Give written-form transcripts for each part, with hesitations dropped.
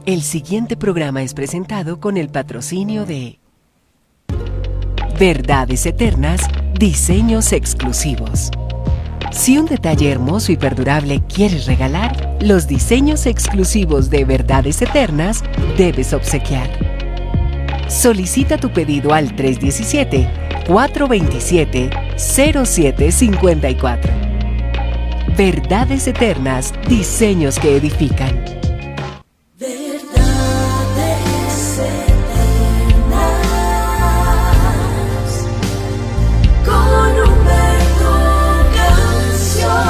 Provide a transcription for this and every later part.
El siguiente programa es presentado con el patrocinio de Verdades Eternas, diseños exclusivos. Si un detalle hermoso y perdurable quieres regalar, los diseños exclusivos de Verdades Eternas debes obsequiar. Solicita tu pedido al 317-427-0754. Verdades Eternas, diseños que edifican. Verdades Eternas con Humberto Canción.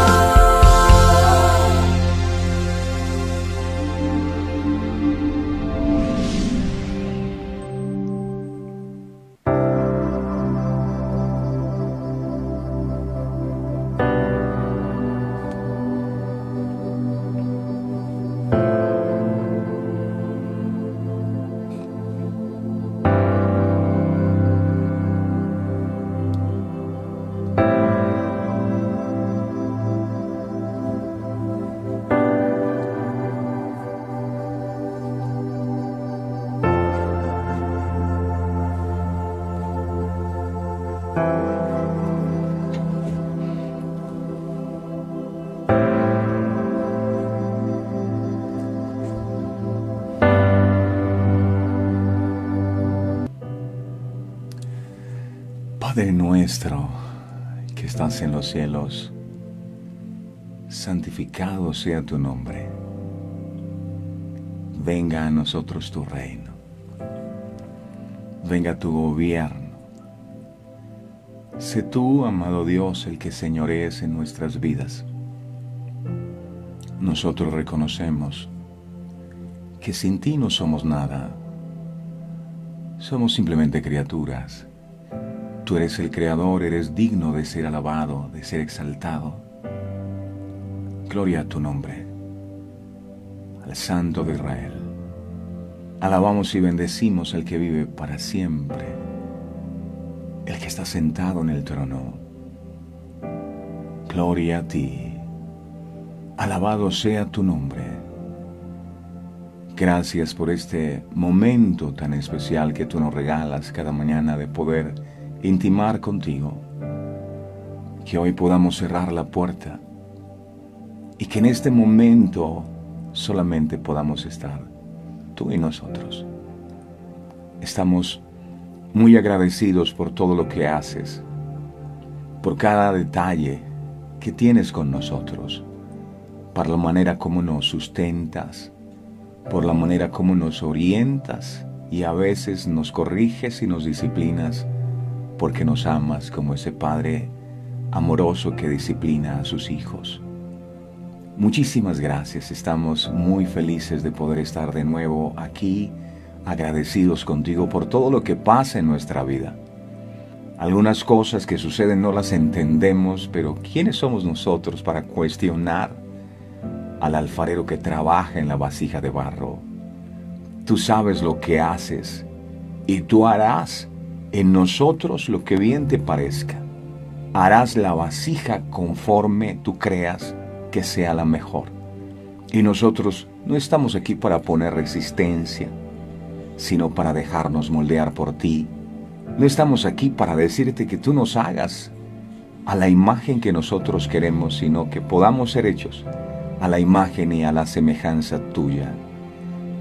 Padre nuestro que estás en los cielos, santificado sea tu nombre. Venga a nosotros tu reino. Venga tu gobierno. Sé tú, amado Dios, el que señorees en nuestras vidas. Nosotros reconocemos que sin ti no somos nada. Somos simplemente criaturas. Tú eres el Creador, eres digno de ser alabado, de ser exaltado. Gloria a tu nombre, al Santo de Israel. Alabamos y bendecimos al que vive para siempre, el que está sentado en el trono. Gloria a ti. Alabado sea tu nombre. Gracias por este momento tan especial que tú nos regalas cada mañana de poder intimar contigo, que hoy podamos cerrar la puerta y que en este momento solamente podamos estar tú y nosotros. Estamos muy agradecidos por todo lo que haces, por cada detalle que tienes con nosotros, por la manera como nos sustentas, por la manera como nos orientas y a veces nos corriges y nos disciplinas, porque nos amas como ese Padre amoroso que disciplina a sus hijos. Muchísimas gracias, estamos muy felices de poder estar de nuevo aquí, agradecidos contigo por todo lo que pasa en nuestra vida. Algunas cosas que suceden no las entendemos, pero ¿quiénes somos nosotros para cuestionar al alfarero que trabaja en la vasija de barro? Tú sabes lo que haces y tú harás en nosotros lo que bien te parezca. Harás la vasija conforme tú creas que sea la mejor. Y nosotros no estamos aquí para poner resistencia, sino para dejarnos moldear por ti. No estamos aquí para decirte que tú nos hagas a la imagen que nosotros queremos, sino que podamos ser hechos a la imagen y a la semejanza tuya.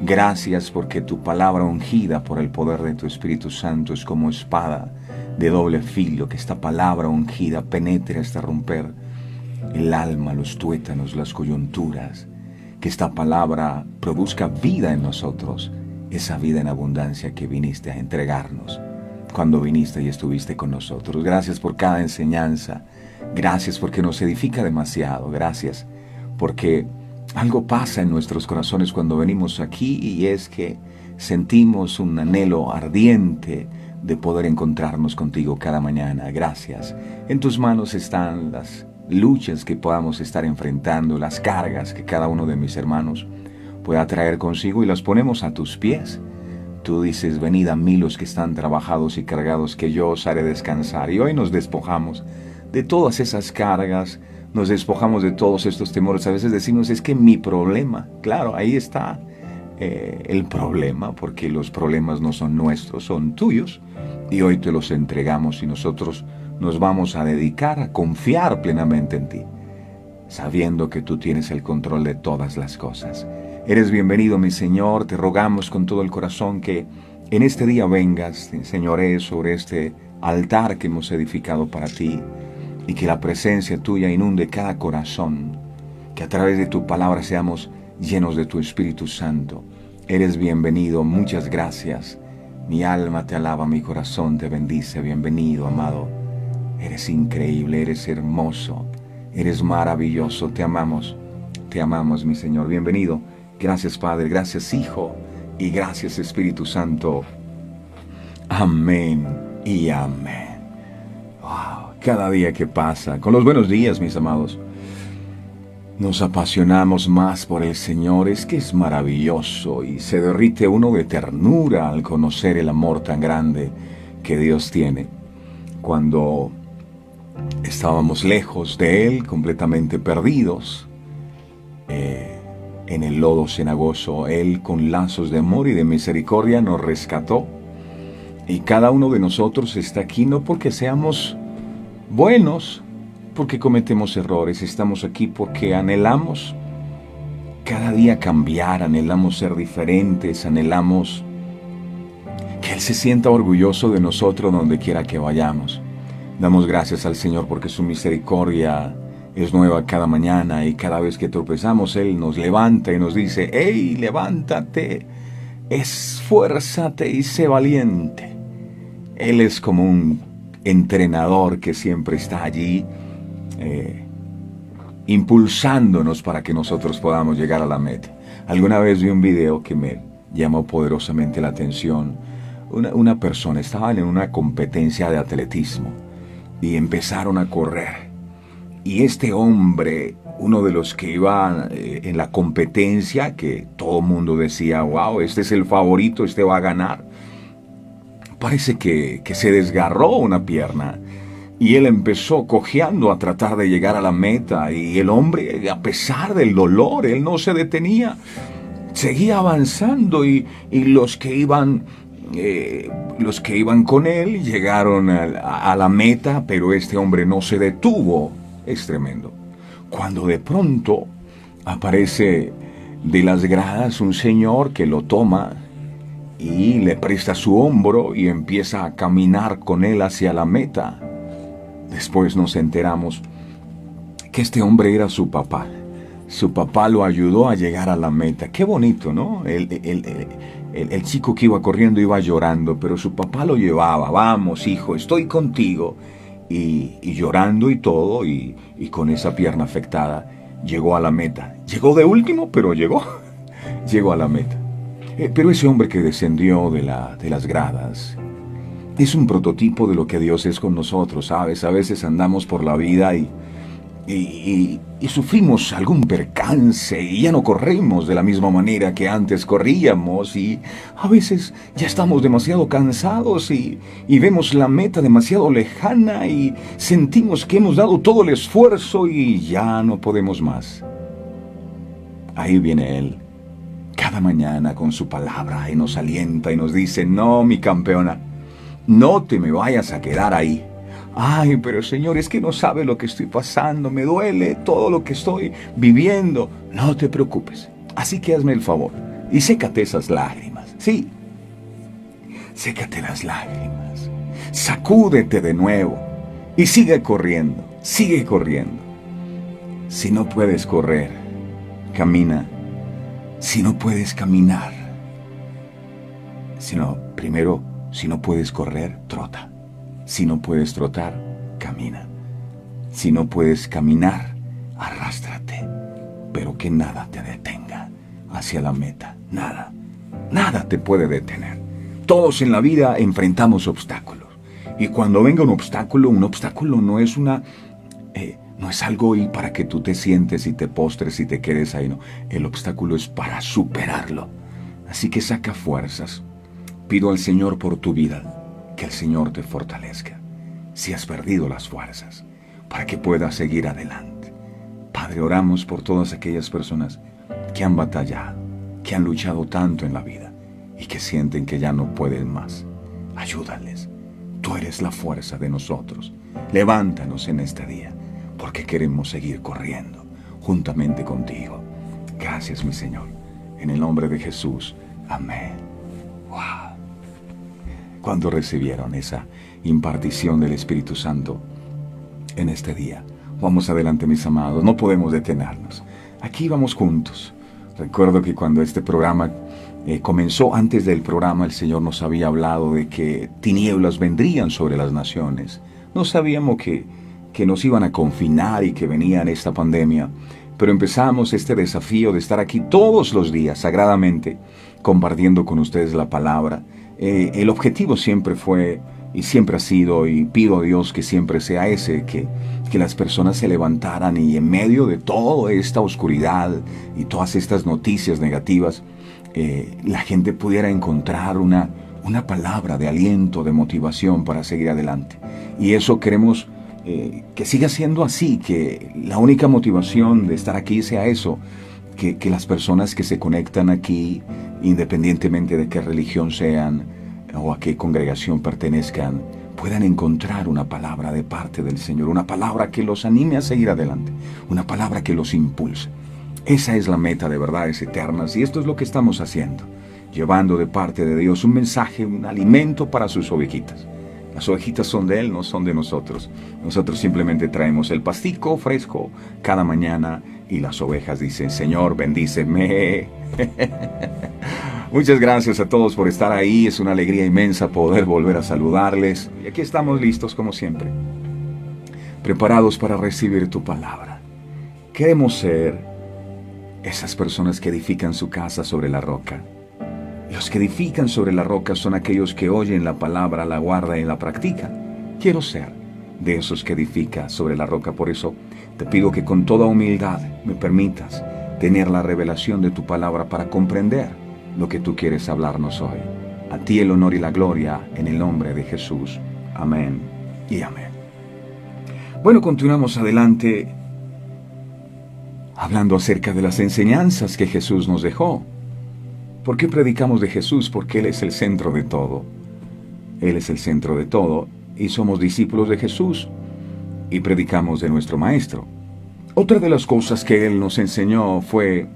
Gracias porque tu palabra ungida por el poder de tu Espíritu Santo es como espada de doble filo, que esta palabra ungida penetre hasta romper el alma, los tuétanos, las coyunturas, que esta palabra produzca vida en nosotros, esa vida en abundancia que viniste a entregarnos cuando viniste y estuviste con nosotros. Gracias por cada enseñanza, gracias porque nos edifica demasiado, gracias porque algo pasa en nuestros corazones cuando venimos aquí y es que sentimos un anhelo ardiente de poder encontrarnos contigo cada mañana. Gracias. En tus manos están las luchas que podamos estar enfrentando, las cargas que cada uno de mis hermanos pueda traer consigo y las ponemos a tus pies. Tú dices, venid a mí los que están trabajados y cargados, que yo os haré descansar. Y hoy nos despojamos de todas esas cargas, nos despojamos de todos estos temores. A veces decimos, es que mi problema, claro, ahí está el problema, porque los problemas no son nuestros, son tuyos, y hoy te los entregamos y nosotros nos vamos a dedicar a confiar plenamente en ti, sabiendo que tú tienes el control de todas las cosas. Eres bienvenido, mi Señor. Te rogamos con todo el corazón que en este día vengas, señores, sobre este altar que hemos edificado para ti, y que la presencia tuya inunde cada corazón, que a través de tu palabra seamos llenos de tu Espíritu Santo. Eres bienvenido, muchas gracias. Mi alma te alaba, mi corazón te bendice. Bienvenido, amado. Eres increíble, eres hermoso, eres maravilloso. Te amamos, mi Señor. Bienvenido. Gracias, Padre, gracias, Hijo, y gracias, Espíritu Santo. Amén y amén. Wow, cada día que pasa, con los buenos días, mis amados, nos apasionamos más por el Señor. Es que es maravilloso y se derrite uno de ternura al conocer el amor tan grande que Dios tiene. Cuando estábamos lejos de Él, completamente perdidos, en el lodo cenagoso, Él con lazos de amor y de misericordia nos rescató. Y cada uno de nosotros está aquí no porque seamos buenos, porque cometemos errores. Estamos aquí porque anhelamos cada día cambiar, anhelamos ser diferentes, anhelamos que Él se sienta orgulloso de nosotros donde quiera que vayamos. Damos gracias al Señor porque su misericordia es nueva cada mañana, y cada vez que tropezamos Él nos levanta y nos dice: ¡Hey, levántate, esfuérzate y sé valiente! Él es como un entrenador que siempre está allí impulsándonos para que nosotros podamos llegar a la meta. Alguna vez vi un video que me llamó poderosamente la atención. Una persona estaba en una competencia de atletismo y empezaron a correr. Y este hombre, uno de los que iba en la competencia, que todo el mundo decía: wow, este es el favorito, este va a ganar, parece que se desgarró una pierna. Y él empezó cojeando a tratar de llegar a la meta. Y el hombre, a pesar del dolor, él no se detenía. Seguía avanzando y los que iban con él llegaron a la meta, pero este hombre no se detuvo. Es tremendo. Cuando de pronto aparece de las gradas un señor que lo toma y le presta su hombro y empieza a caminar con él hacia la meta. Después nos enteramos que este hombre era su papá. Su papá lo ayudó a llegar a la meta. Qué bonito, ¿no? El chico que iba corriendo iba llorando, pero su papá lo llevaba. Vamos, hijo, estoy contigo. Y llorando y todo, y con esa pierna afectada, llegó a la meta. Llegó de último, pero llegó. Llegó a la meta. Pero ese hombre que descendió de las gradas es un prototipo de lo que Dios es con nosotros, ¿sabes? A veces andamos por la vida y sufrimos algún percance y ya no corremos de la misma manera que antes corríamos, y a veces ya estamos demasiado cansados y vemos la meta demasiado lejana y sentimos que hemos dado todo el esfuerzo y ya no podemos más. Ahí viene Él cada mañana con su palabra y nos alienta y nos dice: no, mi campeona, no te me vayas a quedar ahí. Ay, pero Señor, es que no sabe lo que estoy pasando, me duele todo lo que estoy viviendo. No te preocupes, así que hazme el favor y sécate esas lágrimas. Sí, sécate las lágrimas, sacúdete de nuevo y sigue corriendo, sigue corriendo. Si no puedes correr, camina. Si no puedes caminar, si no puedes correr, trota. Si no puedes trotar, camina. Si no puedes caminar, arrástrate. Pero que nada te detenga hacia la meta. Nada. Nada te puede detener. Todos en la vida enfrentamos obstáculos. Y cuando venga un obstáculo no es no es algo y para que tú te sientes y te postres y te quedes ahí, no. El obstáculo es para superarlo. Así que saca fuerzas. Pido al Señor por tu vida, que el Señor te fortalezca si has perdido las fuerzas, para que puedas seguir adelante. Padre, oramos por todas aquellas personas que han batallado, que han luchado tanto en la vida y que sienten que ya no pueden más. Ayúdales. Tú eres la fuerza de nosotros. Levántanos en este día, porque queremos seguir corriendo juntamente contigo. Gracias, mi Señor. En el nombre de Jesús. Amén. Wow. Cuando recibieron esa impartición del Espíritu Santo en este día, vamos adelante, mis amados. No podemos detenernos. Aquí vamos juntos. Recuerdo que cuando este programa comenzó, antes del programa el Señor nos había hablado de que tinieblas vendrían sobre las naciones. No sabíamos que nos iban a confinar y que venía esta pandemia, pero empezamos este desafío de estar aquí todos los días, sagradamente, compartiendo con ustedes la palabra. El objetivo siempre fue y siempre ha sido, y pido a Dios que siempre sea ese, que las personas se levantaran y en medio de toda esta oscuridad y todas estas noticias negativas, la gente pudiera encontrar una palabra de aliento, de motivación para seguir adelante. Y eso queremos que siga siendo así, que la única motivación de estar aquí sea eso, que las personas que se conectan aquí, independientemente de qué religión sean o a qué congregación pertenezcan, puedan encontrar una palabra de parte del Señor, una palabra que los anime a seguir adelante, una palabra que los impulse. Esa es la meta de Verdades Eternas, y esto es lo que estamos haciendo, llevando de parte de Dios un mensaje, un alimento para sus ovejitas. Las ovejitas son de Él, no son de nosotros. Nosotros simplemente traemos el pastico fresco cada mañana y las ovejas dicen: Señor, bendíceme. Muchas gracias a todos por estar ahí. Es una alegría inmensa poder volver a saludarles. Y aquí estamos listos como siempre, preparados para recibir tu palabra. Queremos ser esas personas que edifican su casa sobre la roca. Los que edifican sobre la roca son aquellos que oyen la palabra, la guardan y la practican. Quiero ser de esos que edifican sobre la roca. Por eso te pido que con toda humildad me permitas tener la revelación de tu palabra para comprender lo que tú quieres hablarnos hoy. A ti el honor y la gloria en el nombre de Jesús. Amén y amén. Bueno, continuamos adelante hablando acerca de las enseñanzas que Jesús nos dejó. ¿Por qué predicamos de Jesús? Porque Él es el centro de todo. Él es el centro de todo y somos discípulos de Jesús y predicamos de nuestro Maestro. Otra de las cosas que Él nos enseñó fue: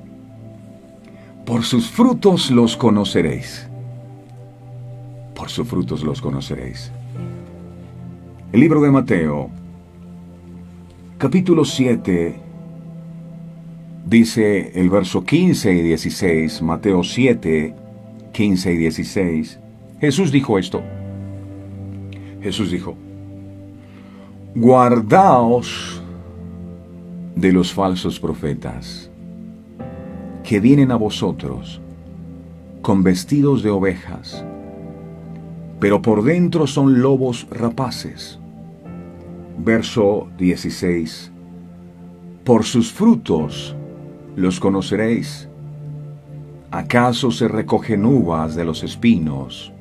por sus frutos los conoceréis. Por sus frutos los conoceréis. El libro de Mateo, capítulo 7, dice el verso 15 y 16, Mateo 7, 15 y 16, Jesús dijo esto. Jesús dijo: guardaos de los falsos profetas, que vienen a vosotros con vestidos de ovejas, pero por dentro son lobos rapaces. Verso 16, por sus frutos los conoceréis. ¿Acaso se recogen uvas de los espinos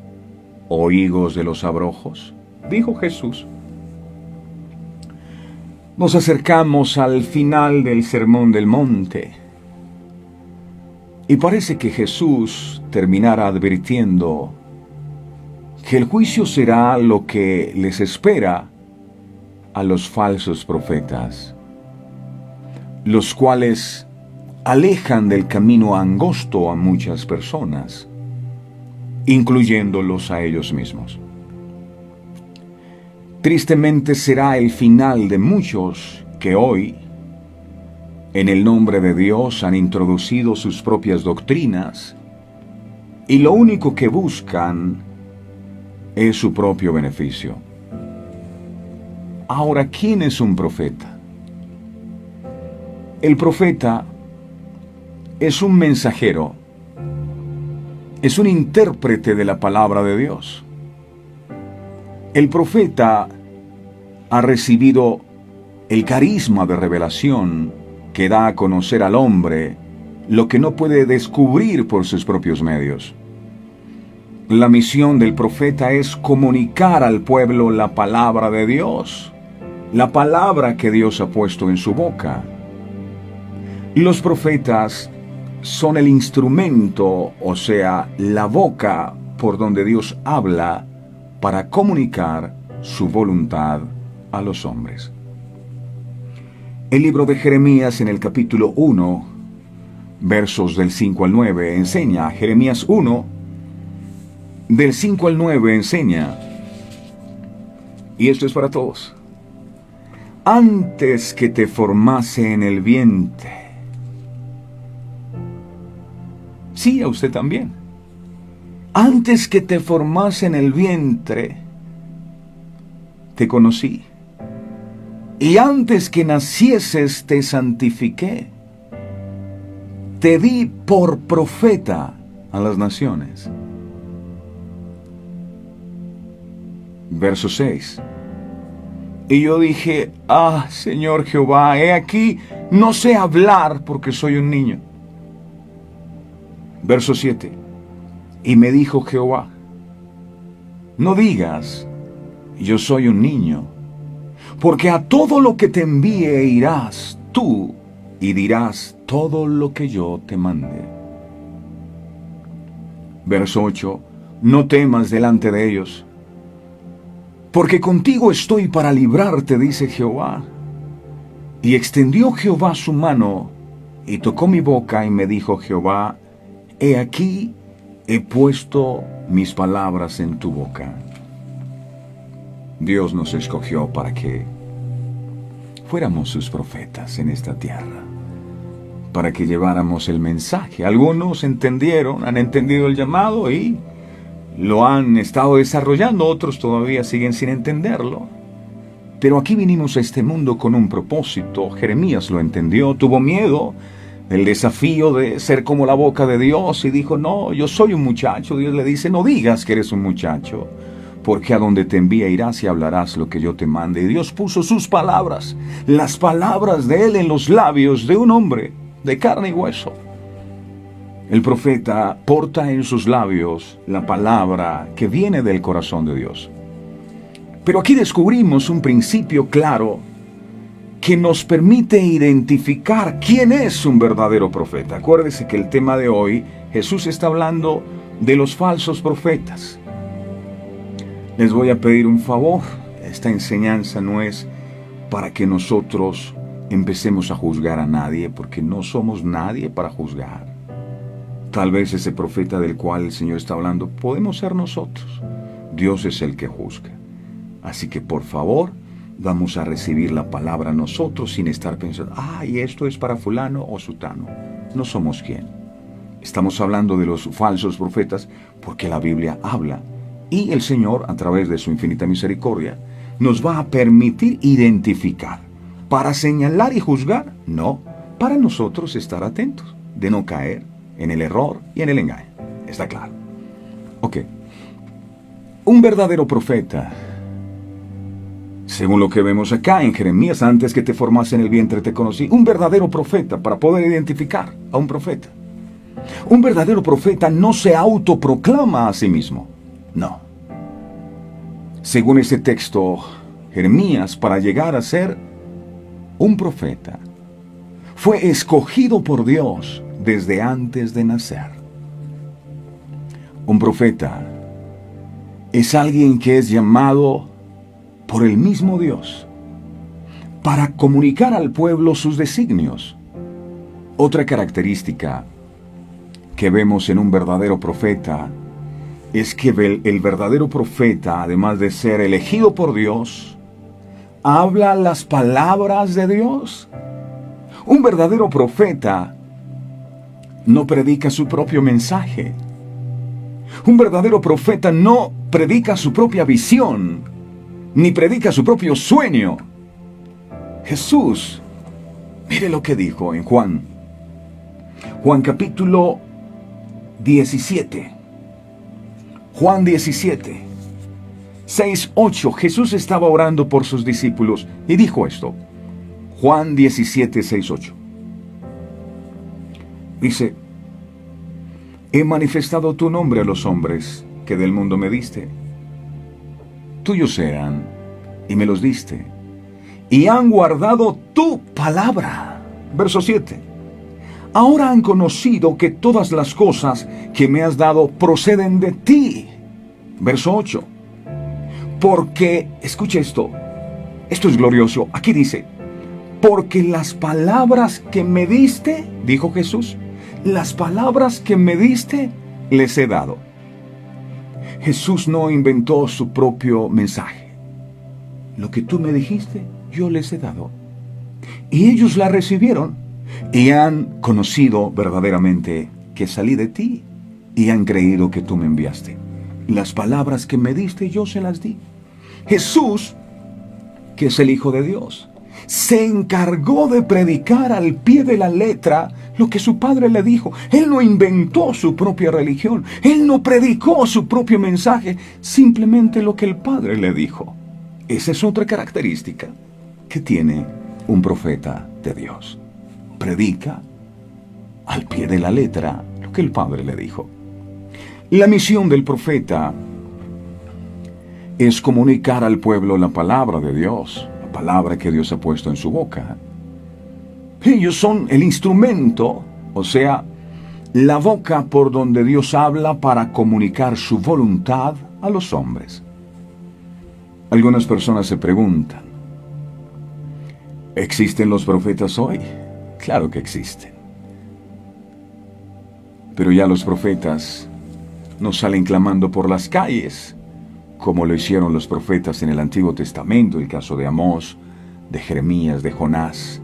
o higos de los abrojos? Dijo Jesús. Nos acercamos al final del Sermón del Monte y parece que Jesús terminara advirtiendo que el juicio será lo que les espera a los falsos profetas, los cuales alejan del camino angosto a muchas personas, incluyéndolos a ellos mismos. Tristemente será el final de muchos que hoy, en el nombre de Dios, han introducido sus propias doctrinas y lo único que buscan es su propio beneficio. Ahora, ¿quién es un profeta? El profeta es un mensajero, es un intérprete de la palabra de Dios. El profeta ha recibido el carisma de revelación que da a conocer al hombre lo que no puede descubrir por sus propios medios. La misión del profeta es comunicar al pueblo la palabra de Dios, la palabra que Dios ha puesto en su boca. Los profetas son el instrumento, o sea, la boca por donde Dios habla para comunicar su voluntad a los hombres. El libro de Jeremías en el capítulo 1, versos del 5 al 9, enseña, Jeremías 1, del 5 al 9 enseña, y esto es para todos: antes que te formase en el vientre. Sí, a usted también. Antes que te formase en el vientre, te conocí. Y antes que nacieses te santifiqué. Te di por profeta a las naciones. Verso 6. Y yo dije, Señor Jehová, he aquí, no sé hablar porque soy un niño. Verso 7. Y me dijo Jehová, no digas, yo soy un niño, porque a todo lo que te envíe irás tú y dirás todo lo que yo te mande. Verso 8. No temas delante de ellos, porque contigo estoy para librarte, dice Jehová. Y extendió Jehová su mano y tocó mi boca y me dijo Jehová, he aquí, he puesto mis palabras en tu boca. Dios nos escogió para que fuéramos sus profetas en esta tierra, para que lleváramos el mensaje. Algunos entendieron, han entendido el llamado y lo han estado desarrollando, otros todavía siguen sin entenderlo. Pero aquí vinimos a este mundo con un propósito. Jeremías lo entendió, tuvo miedo del desafío de ser como la boca de Dios y dijo, no, yo soy un muchacho. Dios le dice, no digas que eres un muchacho, porque a donde te envía irás y hablarás lo que yo te mande. Y Dios puso sus palabras, las palabras de Él en los labios de un hombre de carne y hueso. El profeta porta en sus labios la palabra que viene del corazón de Dios. Pero aquí descubrimos un principio claro que nos permite identificar quién es un verdadero profeta. Acuérdese que el tema de hoy, Jesús está hablando de los falsos profetas. Les voy a pedir un favor. Esta enseñanza no es para que nosotros empecemos a juzgar a nadie, porque no somos nadie para juzgar. Tal vez ese profeta del cual el Señor está hablando podemos ser nosotros. Dios es el que juzga. Así que por favor, vamos a recibir la palabra nosotros sin estar pensando, y esto es para fulano o sutano. No somos quien. Estamos hablando de los falsos profetas porque la Biblia habla. Y el Señor, a través de su infinita misericordia, nos va a permitir identificar. ¿Para señalar y juzgar? No, para nosotros estar atentos, de no caer en el error y en el engaño. ¿Está claro? Ok. Un verdadero profeta, según lo que vemos acá en Jeremías, antes que te formase en el vientre te conocí. Un verdadero profeta, para poder identificar a un profeta. Un verdadero profeta no se autoproclama a sí mismo. No. Según ese texto, Jeremías, para llegar a ser un profeta, fue escogido por Dios desde antes de nacer. Un profeta es alguien que es llamado por el mismo Dios para comunicar al pueblo sus designios. Otra característica que vemos en un verdadero profeta es que el verdadero profeta, además de ser elegido por Dios, habla las palabras de Dios. Un verdadero profeta no predica su propio mensaje. Un verdadero profeta no predica su propia visión, ni predica su propio sueño. Jesús, mire lo que dijo en Juan capítulo 17. Juan 17, 6, 8. Jesús estaba orando por sus discípulos y dijo esto. Juan 17, 6, 8. Dice, he manifestado tu nombre a los hombres que del mundo me diste. Tuyos eran y me los diste, y han guardado tu palabra. Verso 7. ahora han conocido que todas las cosas que me has dado proceden de ti. Verso 8. Porque, escuche esto es glorioso. Aquí dice, porque las palabras que me diste, dijo Jesús, las palabras que me diste, les he dado. Jesús no inventó su propio mensaje. Lo que tú me dijiste, yo les he dado. Y ellos la recibieron y han conocido verdaderamente que salí de ti y han creído que tú me enviaste. Las palabras que me diste, yo se las di. Jesús, que es el Hijo de Dios, se encargó de predicar al pie de la letra lo que su Padre le dijo. Él no inventó su propia religión. Él no predicó su propio mensaje, simplemente lo que el Padre le dijo. Esa es otra característica que tiene un profeta de Dios. Predica al pie de la letra lo que el Padre le dijo. La misión del profeta es comunicar al pueblo la palabra de Dios, la palabra que Dios ha puesto en su boca. Ellos son el instrumento, o sea, la boca por donde Dios habla para comunicar su voluntad a los hombres. Algunas personas se preguntan, ¿existen los profetas hoy? Claro que existen. Pero ya los profetas no salen clamando por las calles, como lo hicieron los profetas en el Antiguo Testamento, el caso de Amós, de Jeremías, de Jonás,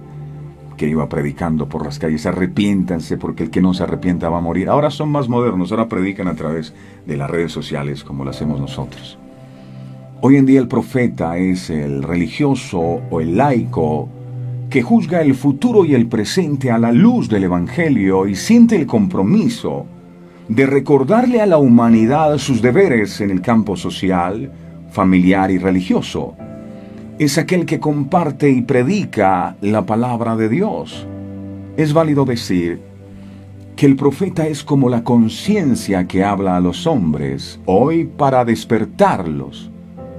que iba predicando por las calles, arrepiéntanse porque el que no se arrepienta va a morir. Ahora son más modernos, ahora predican a través de las redes sociales como lo hacemos nosotros. Hoy en día el profeta es el religioso o el laico que juzga el futuro y el presente a la luz del Evangelio y siente el compromiso de recordarle a la humanidad sus deberes en el campo social, familiar y religioso. Es aquel que comparte y predica la palabra de Dios. Es válido decir que el profeta es como la conciencia que habla a los hombres hoy para despertarlos,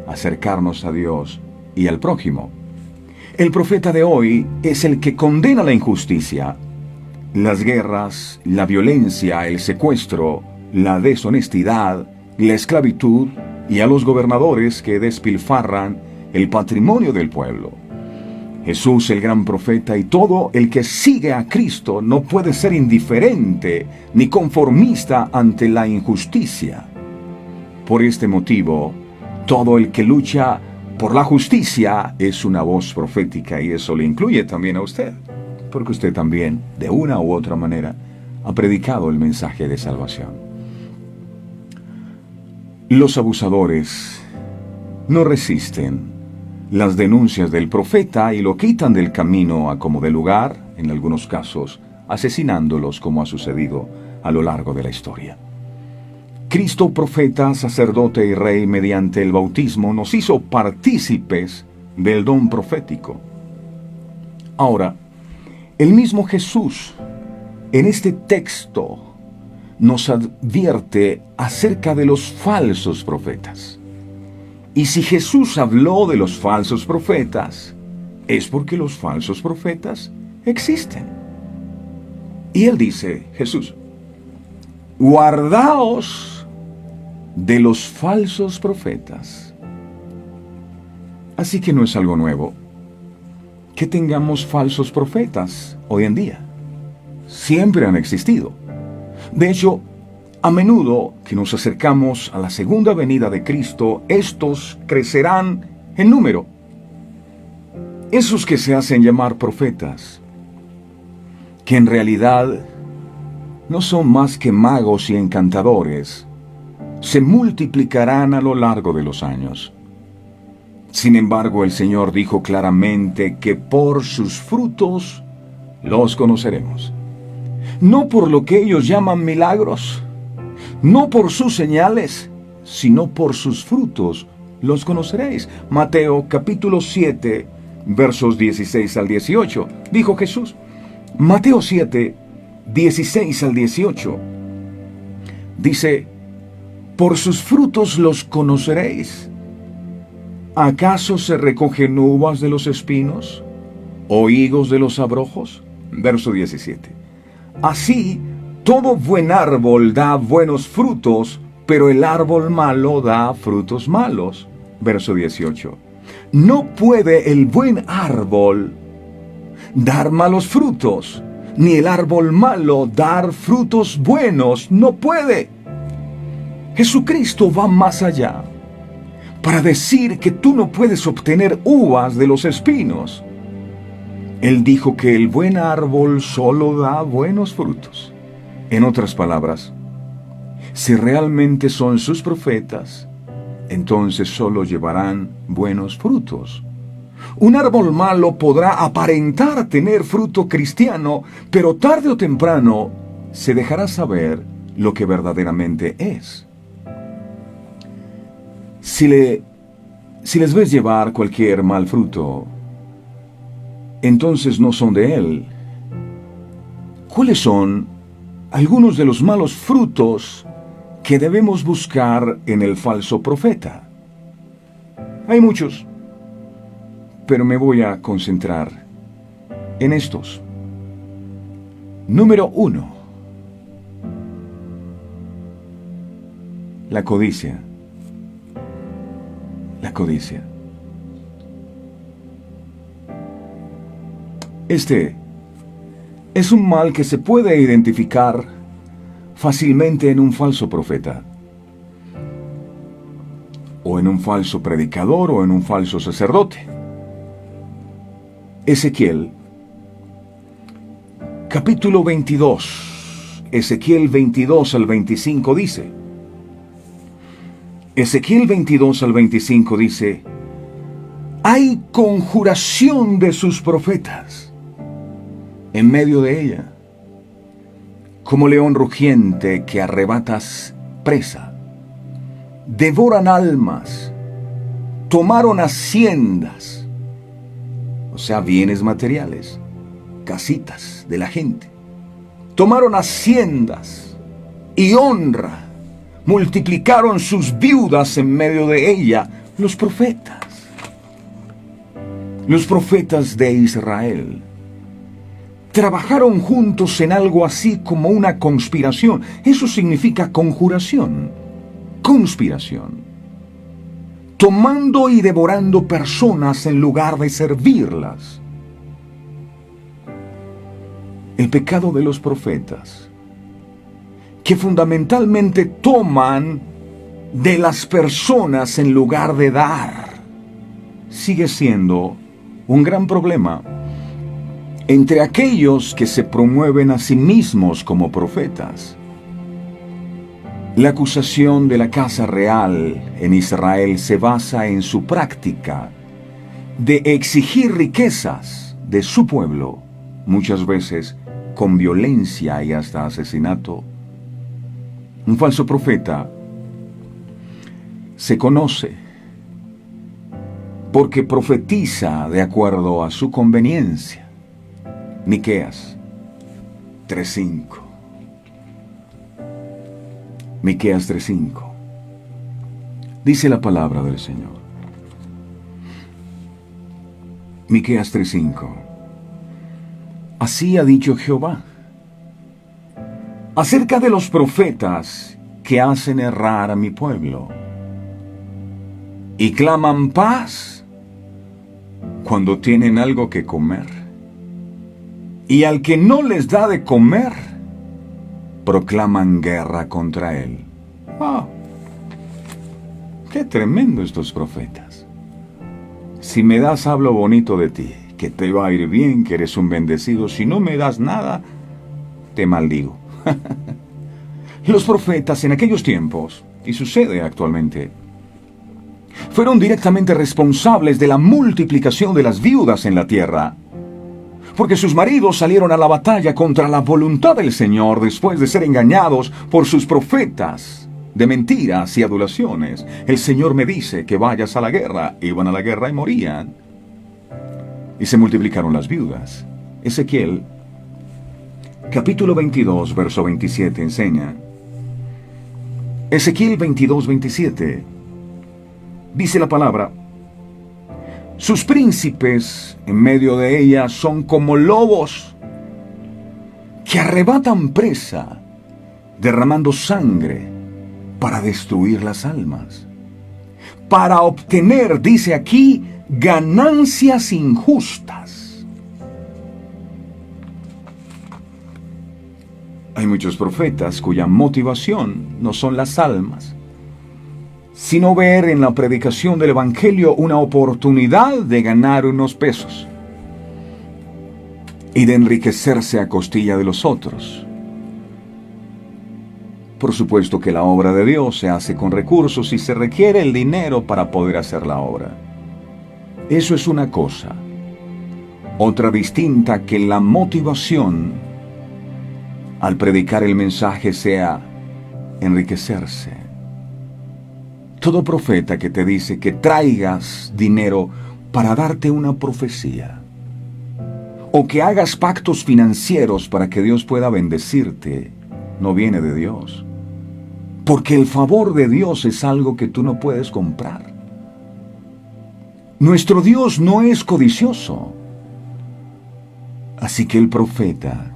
acercarnos a Dios y al prójimo. El profeta de hoy es el que condena la injusticia, las guerras, la violencia, el secuestro, la deshonestidad, la esclavitud y a los gobernadores que despilfarran el patrimonio del pueblo. Jesús, el gran profeta, y todo el que sigue a Cristo no puede ser indiferente ni conformista ante la injusticia. Por este motivo, todo el que lucha por la justicia es una voz profética y eso le incluye también a usted, porque usted también, de una u otra manera, ha predicado el mensaje de salvación. Los abusadores no resisten las denuncias del profeta y lo quitan del camino a como de lugar, en algunos casos, asesinándolos como ha sucedido a lo largo de la historia. Cristo, profeta, sacerdote y rey, mediante el bautismo, nos hizo partícipes del don profético. Ahora, el mismo Jesús, en este texto, nos advierte acerca de los falsos profetas. Y si Jesús habló de los falsos profetas, es porque los falsos profetas existen. Y Él dice, Jesús, guardaos de los falsos profetas. Así que no es algo nuevo que tengamos falsos profetas hoy en día. Siempre han existido. De hecho, a menudo que nos acercamos a la segunda venida de Cristo, estos crecerán en número. Esos que se hacen llamar profetas, que en realidad no son más que magos y encantadores, se multiplicarán a lo largo de los años. Sin embargo, el Señor dijo claramente que por sus frutos los conoceremos. No por lo que ellos llaman milagros, no por sus señales, sino por sus frutos los conoceréis. Mateo capítulo 7, versos 16 al 18. Dijo Jesús. Mateo 7, 16 al 18. Dice, por sus frutos los conoceréis. ¿Acaso se recogen uvas de los espinos o higos de los abrojos? Verso 17. Así, todo buen árbol da buenos frutos, pero el árbol malo da frutos malos. Verso 18. No puede el buen árbol dar malos frutos, ni el árbol malo dar frutos buenos. No puede. Jesucristo va más allá para decir que tú no puedes obtener uvas de los espinos. Él dijo que el buen árbol solo da buenos frutos. En otras palabras, si realmente son sus profetas, entonces solo llevarán buenos frutos. Un árbol malo podrá aparentar tener fruto cristiano, pero tarde o temprano se dejará saber lo que verdaderamente es. Si les ves llevar cualquier mal fruto, entonces no son de Él. ¿Cuáles son algunos de los malos frutos que debemos buscar en el falso profeta? Hay muchos, pero me voy a concentrar en estos. Número 1. La codicia. La codicia. Este es un mal que se puede identificar fácilmente en un falso profeta, o en un falso predicador, o en un falso sacerdote. Ezequiel, capítulo 22, Ezequiel 22 al 25 dice, Ezequiel 22 al 25 dice, hay conjuración de sus profetas en medio de ella, como león rugiente que arrebatas presa. Devoran almas, tomaron haciendas, o sea, bienes materiales, casitas de la gente. Tomaron haciendas y honra, multiplicaron sus viudas en medio de ella. Los profetas de Israel trabajaron juntos en algo así como una conspiración. Eso significa conjuración, conspiración. Tomando y devorando personas en lugar de servirlas. El pecado de los profetas, que fundamentalmente toman de las personas en lugar de dar, sigue siendo un gran problema entre aquellos que se promueven a sí mismos como profetas. La acusación de la casa real en Israel se basa en su práctica de exigir riquezas de su pueblo, muchas veces con violencia y hasta asesinato. Un falso profeta se conoce porque profetiza de acuerdo a su conveniencia. Miqueas 3:5. Miqueas 3:5. Dice la palabra del Señor. Miqueas 3:5. Así ha dicho Jehová acerca de los profetas que hacen errar a mi pueblo y claman paz cuando tienen algo que comer. Y al que no les da de comer, proclaman guerra contra él. ¡Ah! ¡Qué tremendo estos profetas! Si me das, hablo bonito de ti, que te va a ir bien, que eres un bendecido. Si no me das nada, te maldigo. Los profetas en aquellos tiempos, y sucede actualmente, fueron directamente responsables de la multiplicación de las viudas en la tierra, porque sus maridos salieron a la batalla contra la voluntad del Señor después de ser engañados por sus profetas de mentiras y adulaciones. El Señor me dice que vayas a la guerra. Iban a la guerra y morían. Y se multiplicaron las viudas. Ezequiel, capítulo 22, verso 27 enseña. Ezequiel 22, 27. Dice la palabra: sus príncipes en medio de ella son como lobos que arrebatan presa, derramando sangre para destruir las almas, para obtener, dice aquí, ganancias injustas. Hay muchos profetas cuya motivación no son las almas, sino ver en la predicación del Evangelio una oportunidad de ganar unos pesos y de enriquecerse a costilla de los otros. Por supuesto que la obra de Dios se hace con recursos y se requiere el dinero para poder hacer la obra. Eso es una cosa. Otra distinta, que la motivación al predicar el mensaje sea enriquecerse. Todo profeta que te dice que traigas dinero para darte una profecía, o que hagas pactos financieros para que Dios pueda bendecirte, no viene de Dios. Porque el favor de Dios es algo que tú no puedes comprar. Nuestro Dios no es codicioso. Así que el profeta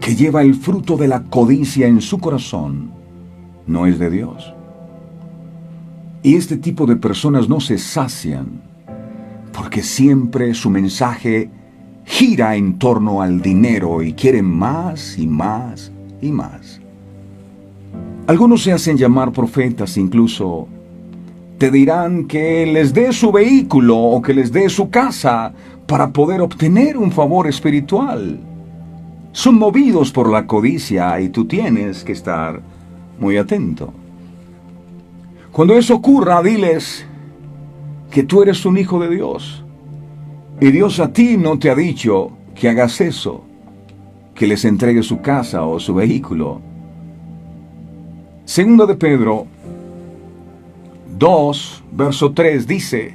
que lleva el fruto de la codicia en su corazón no es de Dios. Y este tipo de personas no se sacian, porque siempre su mensaje gira en torno al dinero y quieren más y más y más. Algunos se hacen llamar profetas, incluso te dirán que les dé su vehículo o que les dé su casa para poder obtener un favor espiritual. Son movidos por la codicia y tú tienes que estar muy atento. Cuando eso ocurra, diles que tú eres un hijo de Dios. Y Dios a ti no te ha dicho que hagas eso, que les entregue su casa o su vehículo. Segunda de Pedro 2, verso 3 dice,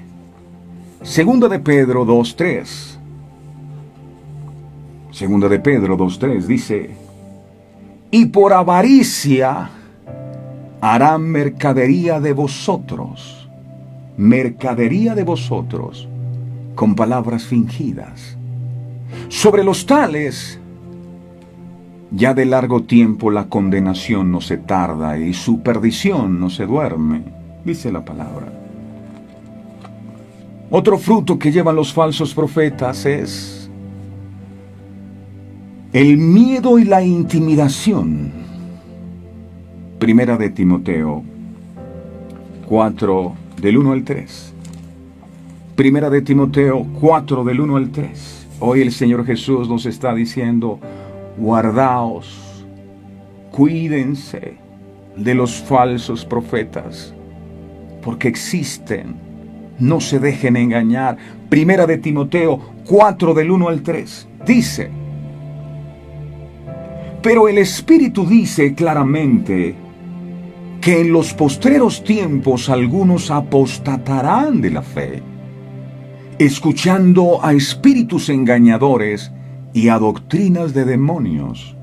Segunda de Pedro 2:3. Segunda de Pedro 2:3 dice, y por avaricia harán mercadería de vosotros, con palabras fingidas. Sobre los tales, ya de largo tiempo la condenación no se tarda y su perdición no se duerme, dice la palabra. Otro fruto que llevan los falsos profetas es el miedo y la intimidación. Primera de Timoteo 4, del 1 al 3. Primera de Timoteo 4, del 1 al 3. Hoy el Señor Jesús nos está diciendo, guardaos, cuídense de los falsos profetas, porque existen, no se dejen engañar. Primera de Timoteo 4, del 1 al 3, dice, pero el Espíritu dice claramente que en los postreros tiempos algunos apostatarán de la fe, escuchando a espíritus engañadores y a doctrinas de demonios.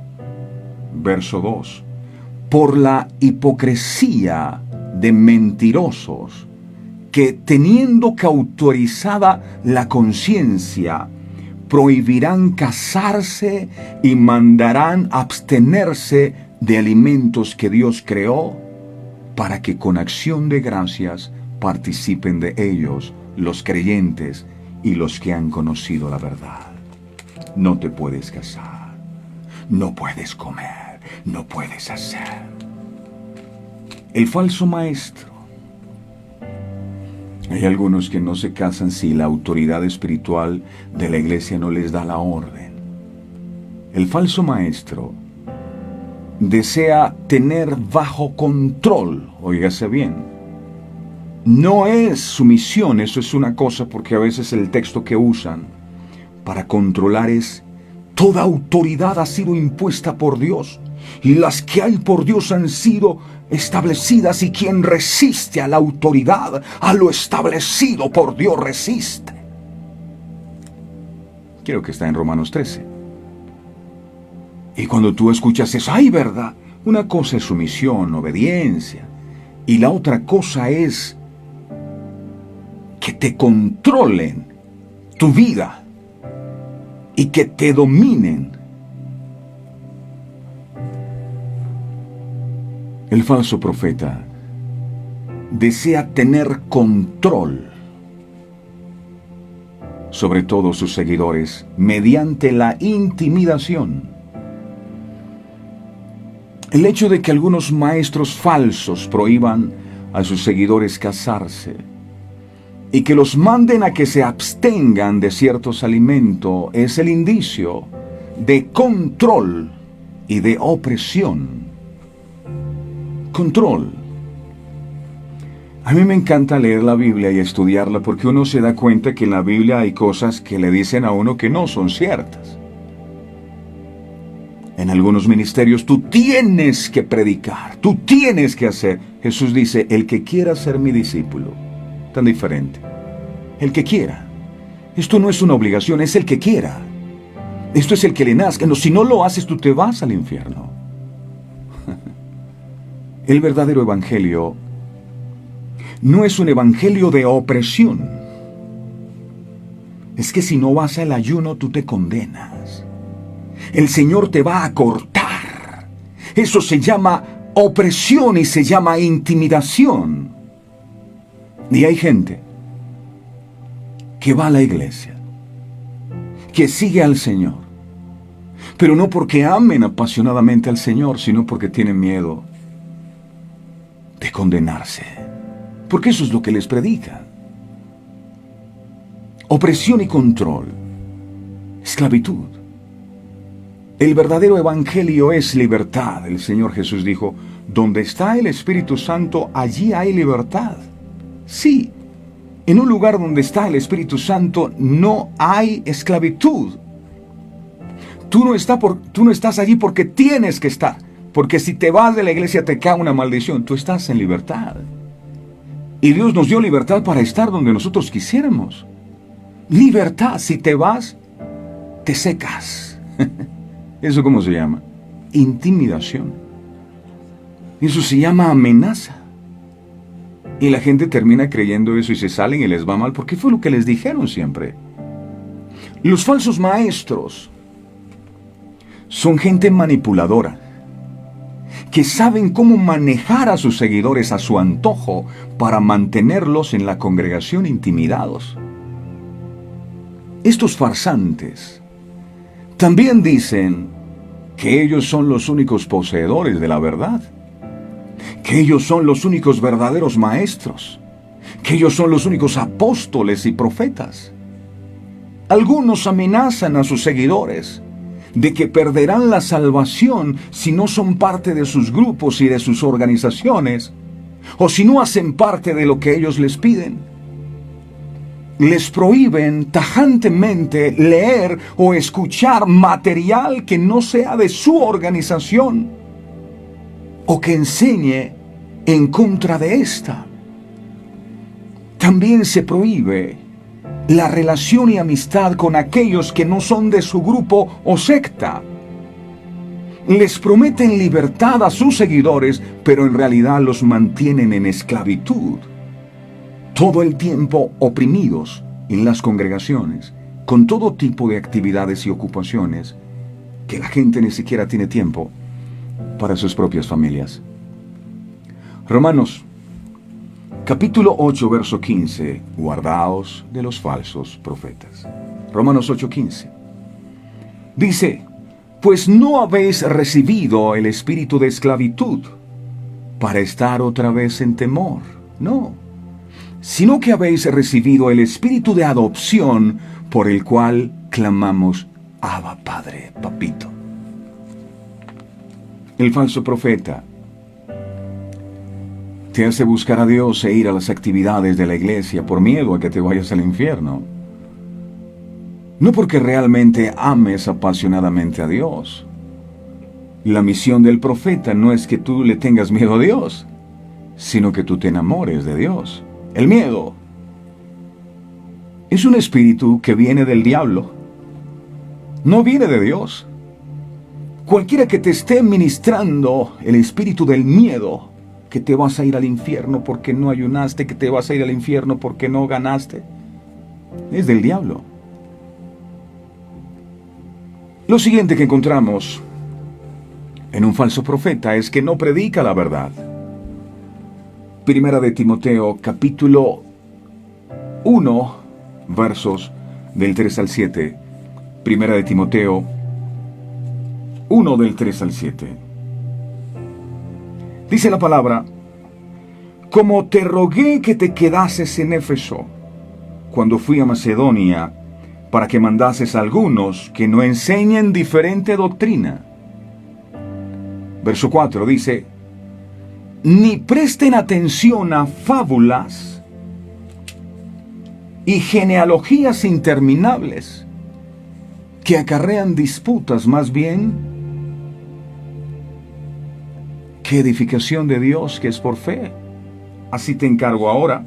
Verso 2. Por la hipocresía de mentirosos, que teniendo cauterizada la conciencia, prohibirán casarse y mandarán abstenerse de alimentos que Dios creó, para que con acción de gracias participen de ellos los creyentes y los que han conocido la verdad. No te puedes casar, no puedes comer, no puedes hacer. El falso maestro. Hay algunos que no se casan si la autoridad espiritual de la iglesia no les da la orden. El falso maestro desea tener bajo control, óigase bien. No es su misión, eso es una cosa, porque a veces el texto que usan para controlar es: toda autoridad ha sido impuesta por Dios, y las que hay por Dios han sido establecidas, y quien resiste a la autoridad, a lo establecido por Dios resiste. Creo que está en Romanos 13. Y cuando tú escuchas eso, ¡ay, verdad! Una cosa es sumisión, obediencia, y la otra cosa es que te controlen tu vida y que te dominen. El falso profeta desea tener control sobre todos sus seguidores mediante la intimidación. El hecho de que algunos maestros falsos prohíban a sus seguidores casarse y que los manden a que se abstengan de ciertos alimentos es el indicio de control y de opresión. Control. A mí me encanta leer la Biblia y estudiarla porque uno se da cuenta que en la Biblia hay cosas que le dicen a uno que no son ciertas. En algunos ministerios tú tienes que predicar, tú tienes que hacer. Jesús dice, el que quiera ser mi discípulo. Tan diferente. El que quiera. Esto no es una obligación, es el que quiera. Esto es el que le nazca. No, si no lo haces, tú te vas al infierno. El verdadero evangelio no es un evangelio de opresión. Es que si no vas al ayuno, tú te condenas. El Señor te va a cortar. Eso se llama opresión y se llama intimidación. Y hay gente que va a la iglesia, que sigue al Señor, pero no porque amen apasionadamente al Señor, sino porque tienen miedo de condenarse. Porque eso es lo que les predican. Opresión y control. Esclavitud. El verdadero evangelio es libertad. El Señor Jesús dijo, donde está el Espíritu Santo, allí hay libertad. Sí, en un lugar donde está el Espíritu Santo no hay esclavitud. Tú no estás allí porque tienes que estar. Porque si te vas de la iglesia te cae una maldición. Tú estás en libertad. Y Dios nos dio libertad para estar donde nosotros quisiéramos. Libertad. Si te vas, te secas. ¿Eso cómo se llama? Intimidación. Eso se llama amenaza. Y la gente termina creyendo eso y se salen y les va mal porque fue lo que les dijeron siempre. Los falsos maestros son gente manipuladora, que saben cómo manejar a sus seguidores a su antojo para mantenerlos en la congregación intimidados. Estos farsantes también dicen que ellos son los únicos poseedores de la verdad, que ellos son los únicos verdaderos maestros, que ellos son los únicos apóstoles y profetas. Algunos amenazan a sus seguidores de que perderán la salvación si no son parte de sus grupos y de sus organizaciones, o si no hacen parte de lo que ellos les piden. Les prohíben tajantemente leer o escuchar material que no sea de su organización o que enseñe en contra de esta. También se prohíbe la relación y amistad con aquellos que no son de su grupo o secta. Les prometen libertad a sus seguidores, pero en realidad los mantienen en esclavitud. Todo el tiempo oprimidos en las congregaciones, con todo tipo de actividades y ocupaciones, que la gente ni siquiera tiene tiempo para sus propias familias. Romanos capítulo 8, verso 15. Guardaos de los falsos profetas. Romanos 8:15. Dice, pues no habéis recibido el espíritu de esclavitud para estar otra vez en temor. No, sino que habéis recibido el espíritu de adopción por el cual clamamos, Abba, Padre, Papito. El falso profeta te hace buscar a Dios e ir a las actividades de la iglesia por miedo a que te vayas al infierno. No porque realmente ames apasionadamente a Dios. La misión del profeta no es que tú le tengas miedo a Dios, sino que tú te enamores de Dios. El miedo es un espíritu que viene del diablo, no viene de Dios. Cualquiera que te esté ministrando el espíritu del miedo, que te vas a ir al infierno porque no ayunaste, que te vas a ir al infierno porque no ganaste, es del diablo. Lo siguiente que encontramos en un falso profeta es que no predica la verdad. Primera de Timoteo, capítulo 1, versos del 3 al 7. Primera de Timoteo 1 del 3 al 7. Dice la palabra: como te rogué que te quedases en Éfeso cuando fui a Macedonia, para que mandases a algunos que no enseñen diferente doctrina. Verso 4 dice: ni presten atención a fábulas y genealogías interminables que acarrean disputas, más bien que edificación de Dios que es por fe. Así te encargo ahora,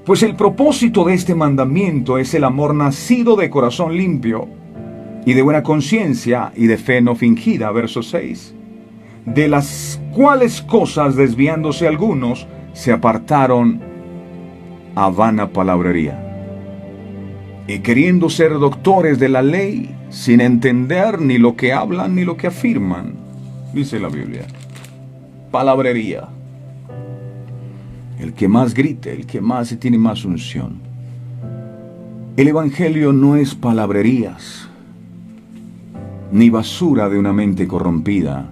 pues el propósito de este mandamiento es el amor nacido de corazón limpio y de buena conciencia y de fe no fingida. Verso 6. De las cuales cosas, desviándose algunos, se apartaron a vana palabrería, y queriendo ser doctores de la ley, sin entender ni lo que hablan ni lo que afirman. Dice la Biblia: palabrería. El que más grite, el que más tiene más unción. El Evangelio no es palabrerías, ni basura de una mente corrompida.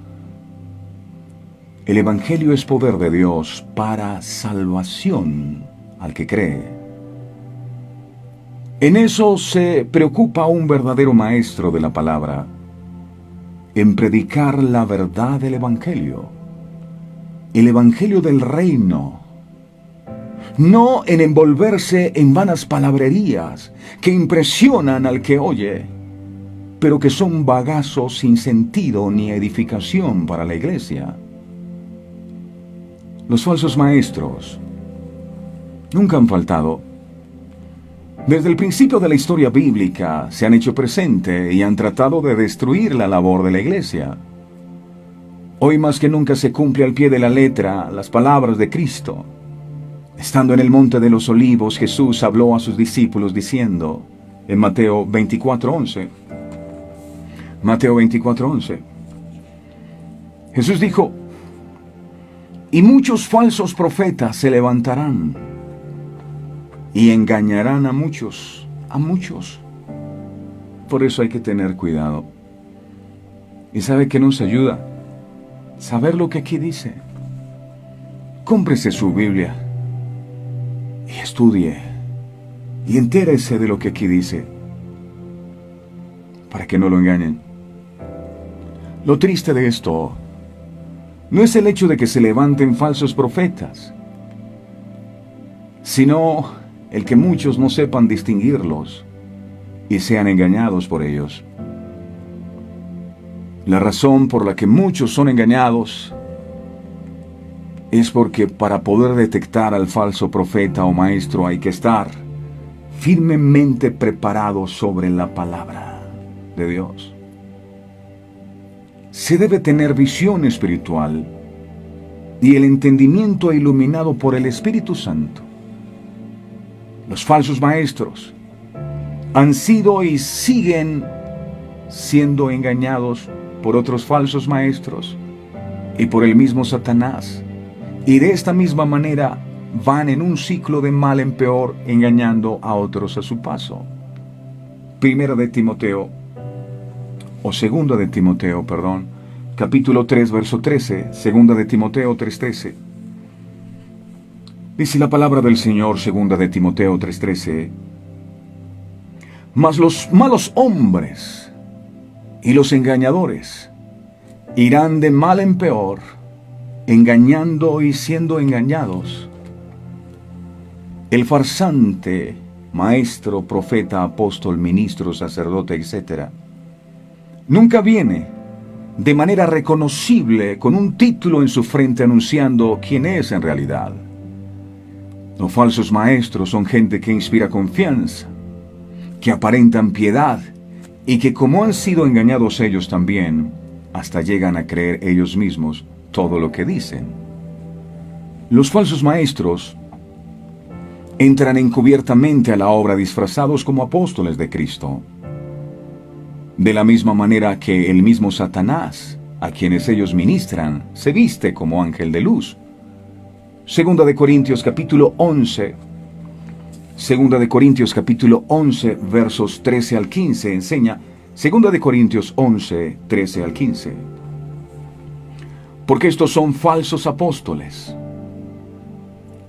El Evangelio es poder de Dios para salvación al que cree. En eso se preocupa un verdadero maestro de la palabra, en predicar la verdad del Evangelio, el Evangelio del reino, no en envolverse en vanas palabrerías que impresionan al que oye, pero que son bagazos sin sentido ni edificación para la iglesia. Los falsos maestros nunca han faltado. Desde el principio de la historia bíblica se han hecho presente y han tratado de destruir la labor de la iglesia. Hoy más que nunca se cumple al pie de la letra las palabras de Cristo. Estando en el monte de los olivos, Jesús habló a sus discípulos diciendo, en Mateo 24:11, Mateo 24:11, Jesús dijo: y muchos falsos profetas se levantarán y engañarán a muchos. Por eso hay que tener cuidado. ¿Y sabe qué nos ayuda? Saber lo que aquí dice. Cómprese su Biblia y estudie y entérese de lo que aquí dice, para que no lo engañen. Lo triste de esto no es el hecho de que se levanten falsos profetas, sino el que muchos no sepan distinguirlos y sean engañados por ellos. La razón por la que muchos son engañados es porque para poder detectar al falso profeta o maestro hay que estar firmemente preparado sobre la palabra de Dios. Se debe tener visión espiritual y el entendimiento iluminado por el Espíritu Santo. Los falsos maestros han sido y siguen siendo engañados por otros falsos maestros y por el mismo Satanás. Y de esta misma manera van en un ciclo de mal en peor, engañando a otros a su paso. Primera de Timoteo, o segunda de Timoteo, perdón, capítulo 3, verso 13, segunda de Timoteo 3:13. Dice la palabra del Señor, segunda de Timoteo 3:13. Mas los malos hombres y los engañadores irán de mal en peor, engañando y siendo engañados. El farsante, maestro, profeta, apóstol, ministro, sacerdote, etc., nunca viene de manera reconocible con un título en su frente anunciando quién es en realidad. Los falsos maestros son gente que inspira confianza, que aparentan piedad y que, como han sido engañados ellos también, hasta llegan a creer ellos mismos todo lo que dicen. Los falsos maestros entran encubiertamente a la obra disfrazados como apóstoles de Cristo. De la misma manera que el mismo Satanás a quienes ellos ministran, se viste como ángel de luz. Segunda de Corintios capítulo 11, Segunda de Corintios capítulo 11, versos 13 al 15 enseña, Segunda de Corintios 11, 13 al 15. Porque estos son falsos apóstoles,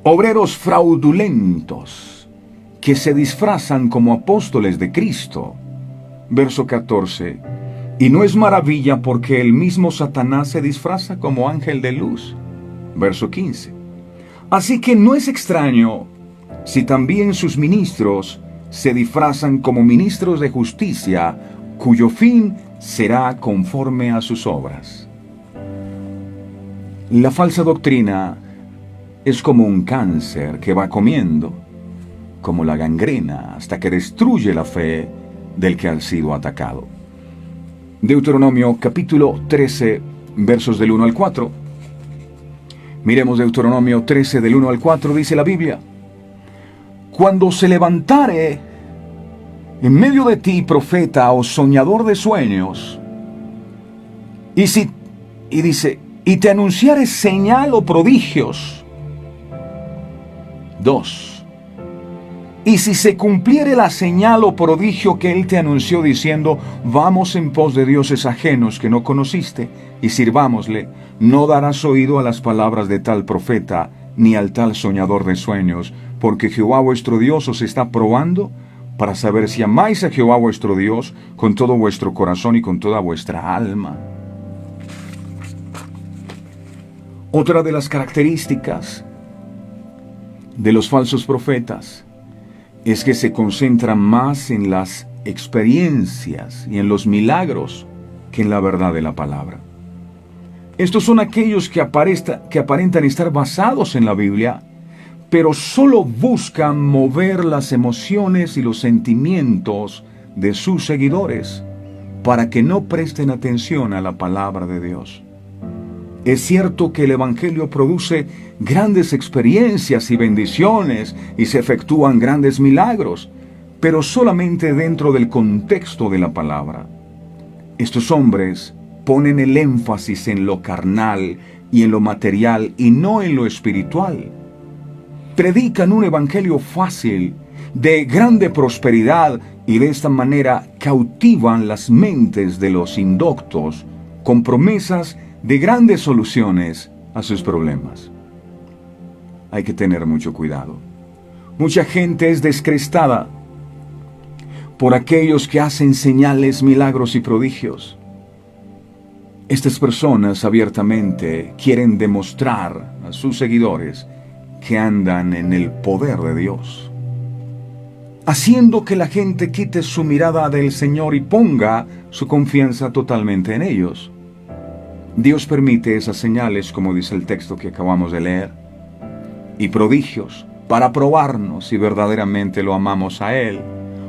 obreros fraudulentos, que se disfrazan como apóstoles de Cristo. Verso 14. Y no es maravilla porque el mismo Satanás se disfraza como ángel de luz. Verso 15. Así que no es extraño si también sus ministros se disfrazan como ministros de justicia, cuyo fin será conforme a sus obras. La falsa doctrina es como un cáncer que va comiendo, como la gangrena, hasta que destruye la fe del que ha sido atacado. Deuteronomio capítulo 13, versos del 1 al 4. Miremos Deuteronomio 13 del 1 al 4, dice la Biblia: Cuando se levantare en medio de ti profeta o soñador de sueños, y te anunciare señal o prodigios. 2. Y si se cumpliere la señal o prodigio que él te anunció diciendo, vamos en pos de dioses ajenos que no conociste, y sirvámosle, no darás oído a las palabras de tal profeta, ni al tal soñador de sueños, porque Jehová vuestro Dios os está probando, para saber si amáis a Jehová vuestro Dios con todo vuestro corazón y con toda vuestra alma. Otra de las características de los falsos profetas es que se concentran más en las experiencias y en los milagros que en la verdad de la palabra. Estos son aquellos que aparentan estar basados en la Biblia, pero solo buscan mover las emociones y los sentimientos de sus seguidores para que no presten atención a la palabra de Dios. Es cierto que el Evangelio produce grandes experiencias y bendiciones y se efectúan grandes milagros, pero solamente dentro del contexto de la palabra. Estos hombres ponen el énfasis en lo carnal y en lo material y no en lo espiritual. Predican un evangelio fácil, de grande prosperidad, y de esta manera cautivan las mentes de los indoctos con promesas de grandes soluciones a sus problemas. Hay que tener mucho cuidado. Mucha gente es descrestada por aquellos que hacen señales, milagros y prodigios. Estas personas abiertamente quieren demostrar a sus seguidores que andan en el poder de Dios, haciendo que la gente quite su mirada del Señor y ponga su confianza totalmente en ellos. Dios permite esas señales, como dice el texto que acabamos de leer, y prodigios para probarnos si verdaderamente lo amamos a Él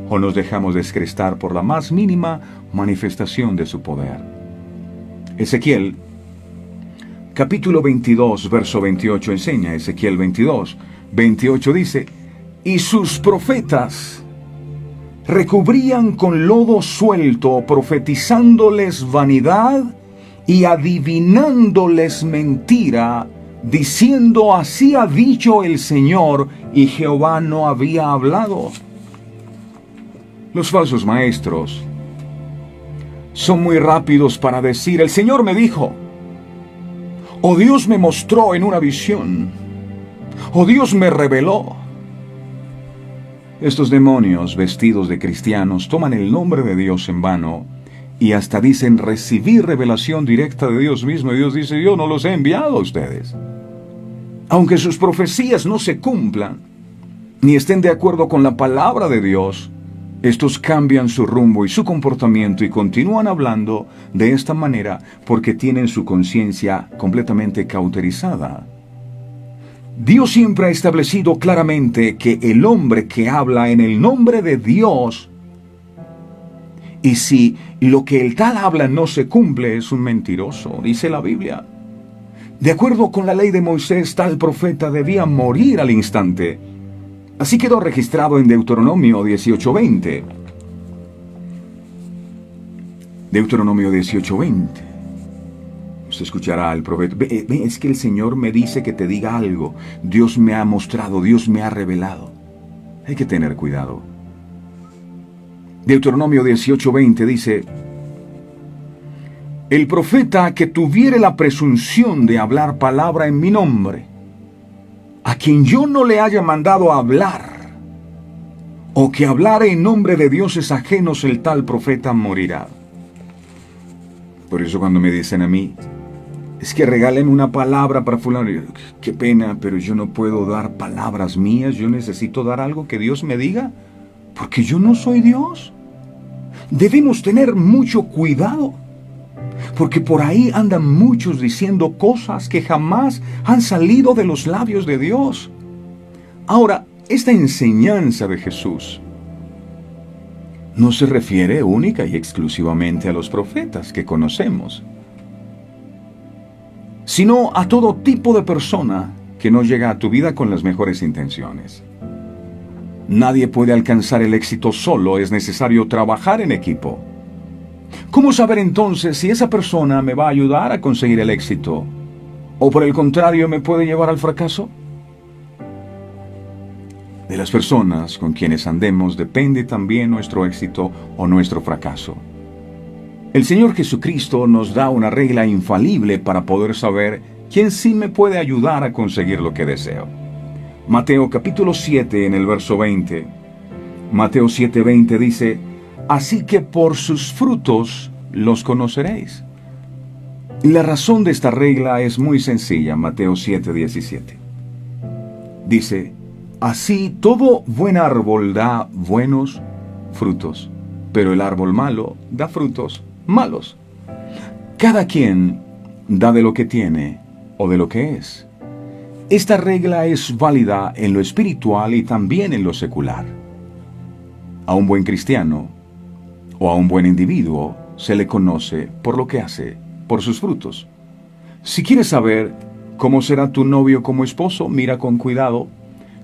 o nos dejamos descrestar por la más mínima manifestación de su poder. Ezequiel capítulo 22, verso 28 enseña, Ezequiel 22, 28 dice, y sus profetas recubrían con lodo suelto, profetizándoles vanidad y adivinándoles mentira, diciendo, así ha dicho el Señor, y Jehová no había hablado. Los falsos maestros son muy rápidos para decir, el Señor me dijo, o Dios me mostró en una visión, o Dios me reveló. Estos demonios vestidos de cristianos toman el nombre de Dios en vano y hasta dicen recibir revelación directa de Dios mismo, y Dios dice, yo no los he enviado a ustedes. Aunque sus profecías no se cumplan, ni estén de acuerdo con la palabra de Dios, estos cambian su rumbo y su comportamiento y continúan hablando de esta manera porque tienen su conciencia completamente cauterizada. Dios siempre ha establecido claramente que el hombre que habla en el nombre de Dios, y si lo que el tal habla no se cumple, es un mentiroso, dice la Biblia. De acuerdo con la ley de Moisés, tal profeta debía morir al instante. Así quedó registrado en Deuteronomio 18:20. Deuteronomio 18:20. Usted escuchará al profeta, es que el Señor me dice que te diga algo. Dios me ha mostrado, Dios me ha revelado. Hay que tener cuidado. Deuteronomio 18:20 dice, el profeta que tuviere la presunción de hablar palabra en mi nombre, a quien yo no le haya mandado a hablar, o que hablare en nombre de dioses ajenos, el tal profeta morirá. Por eso cuando me dicen a mí, es que regalen una palabra para fulano, qué pena, pero yo no puedo dar palabras mías, yo necesito dar algo que Dios me diga, porque yo no soy Dios. Debemos tener mucho cuidado, porque por ahí andan muchos diciendo cosas que jamás han salido de los labios de Dios. Ahora, esta enseñanza de Jesús no se refiere única y exclusivamente a los profetas que conocemos, sino a todo tipo de persona que no llega a tu vida con las mejores intenciones. Nadie puede alcanzar el éxito solo, es necesario trabajar en equipo. ¿Cómo saber entonces si esa persona me va a ayudar a conseguir el éxito o por el contrario me puede llevar al fracaso? De las personas con quienes andemos depende también nuestro éxito o nuestro fracaso. El Señor Jesucristo nos da una regla infalible para poder saber quién sí me puede ayudar a conseguir lo que deseo. Mateo capítulo 7 en el verso 20. Mateo 7:20 dice, así que por sus frutos los conoceréis. Y la razón de esta regla es muy sencilla. Mateo 7:17. Dice, así todo buen árbol da buenos frutos, pero el árbol malo da frutos malos. Cada quien da de lo que tiene o de lo que es. Esta regla es válida en lo espiritual y también en lo secular. A un buen cristiano o a un buen individuo se le conoce por lo que hace, por sus frutos. Si quieres saber cómo será tu novio como esposo, mira con cuidado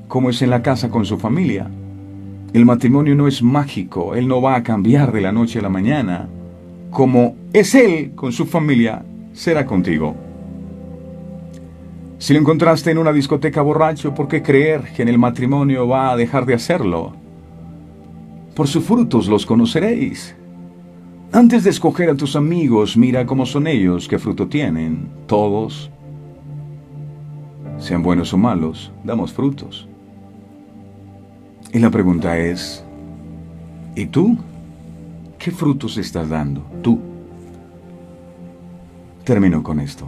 cómo es en la casa con su familia. El matrimonio no es mágico, él no va a cambiar de la noche a la mañana. Como es él con su familia, será contigo. Si lo encontraste en una discoteca borracho, ¿por qué creer que en el matrimonio va a dejar de hacerlo? Por sus frutos los conoceréis. Antes de escoger a tus amigos, mira cómo son ellos, qué fruto tienen. Todos, sean buenos o malos, damos frutos. Y la pregunta es, ¿y tú? ¿Qué frutos estás dando tú? Termino con esto.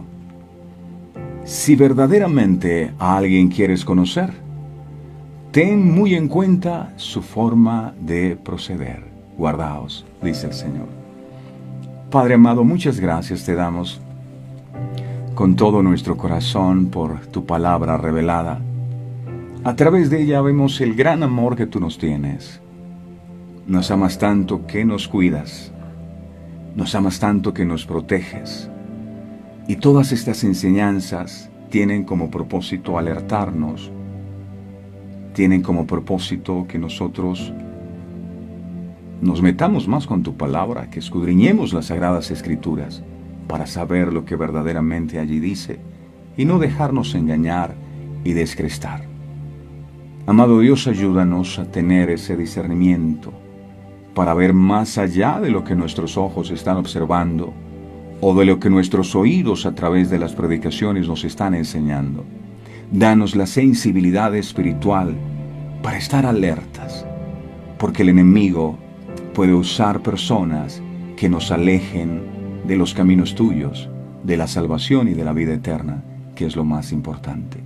Si verdaderamente a alguien quieres conocer, ten muy en cuenta su forma de proceder. Guardaos, dice el Señor. Padre amado, muchas gracias te damos con todo nuestro corazón por tu palabra revelada. A través de ella vemos el gran amor que tú nos tienes. Nos amas tanto que nos cuidas. Nos amas tanto que nos proteges. Y todas estas enseñanzas tienen como propósito alertarnos. Tienen como propósito que nosotros nos metamos más con tu palabra, que escudriñemos las Sagradas Escrituras para saber lo que verdaderamente allí dice y no dejarnos engañar y descrestar. Amado Dios, ayúdanos a tener ese discernimiento para ver más allá de lo que nuestros ojos están observando o de lo que nuestros oídos a través de las predicaciones nos están enseñando. Danos la sensibilidad espiritual para estar alertas, porque el enemigo puede usar personas que nos alejen de los caminos tuyos, de la salvación y de la vida eterna, que es lo más importante.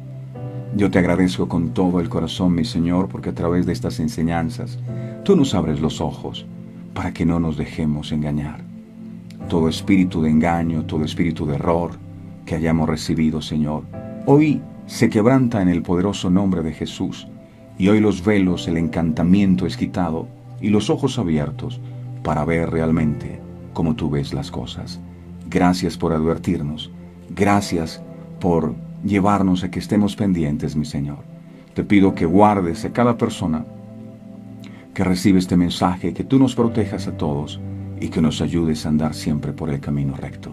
Yo te agradezco con todo el corazón, mi Señor, porque a través de estas enseñanzas tú nos abres los ojos para que no nos dejemos engañar. Todo espíritu de engaño, todo espíritu de error que hayamos recibido, Señor, hoy se quebranta en el poderoso nombre de Jesús, y hoy los velos, el encantamiento es quitado y los ojos abiertos para ver realmente cómo tú ves las cosas. Gracias por advertirnos, gracias por llevarnos a que estemos pendientes, mi Señor. Te pido que guardes a cada persona que recibe este mensaje, que tú nos protejas a todos y que nos ayudes a andar siempre por el camino recto.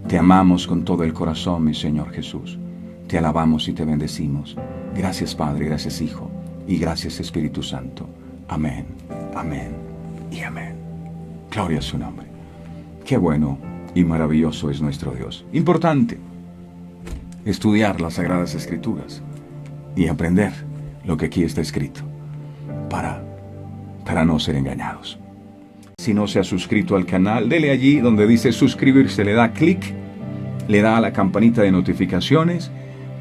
Te amamos con todo el corazón, mi Señor Jesús. Te alabamos y te bendecimos. Gracias, Padre, gracias, Hijo, y gracias, Espíritu Santo. Amén, amén y amén. Gloria a su nombre. Qué bueno y maravilloso es nuestro Dios. Importante estudiar las Sagradas Escrituras y aprender lo que aquí está escrito para no ser engañados. Si no se ha suscrito al canal, dele allí donde dice suscribirse, le da clic, le da a la campanita de notificaciones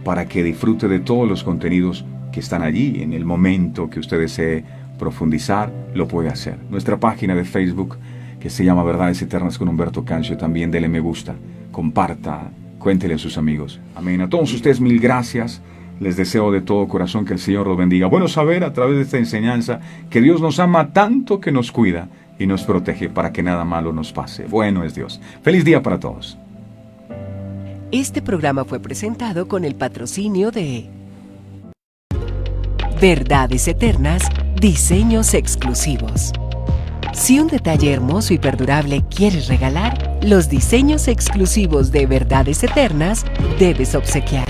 para que disfrute de todos los contenidos que están allí. En el momento que usted desee profundizar, lo puede hacer. Nuestra página de Facebook, que se llama Verdades Eternas con Humberto Cancio, también dele me gusta, comparta, cuéntele a sus amigos. Amén. A todos ustedes, mil gracias. Les deseo de todo corazón que el Señor los bendiga. Bueno saber a través de esta enseñanza que Dios nos ama tanto que nos cuida y nos protege para que nada malo nos pase. Bueno es Dios. Feliz día para todos. Este programa fue presentado con el patrocinio de Verdades Eternas, diseños exclusivos. Si un detalle hermoso y perdurable quieres regalar, los diseños exclusivos de Verdades Eternas debes obsequiar.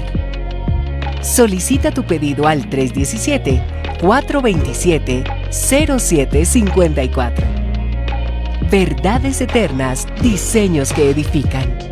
Solicita tu pedido al 317-427-0754. Verdades Eternas, diseños que edifican.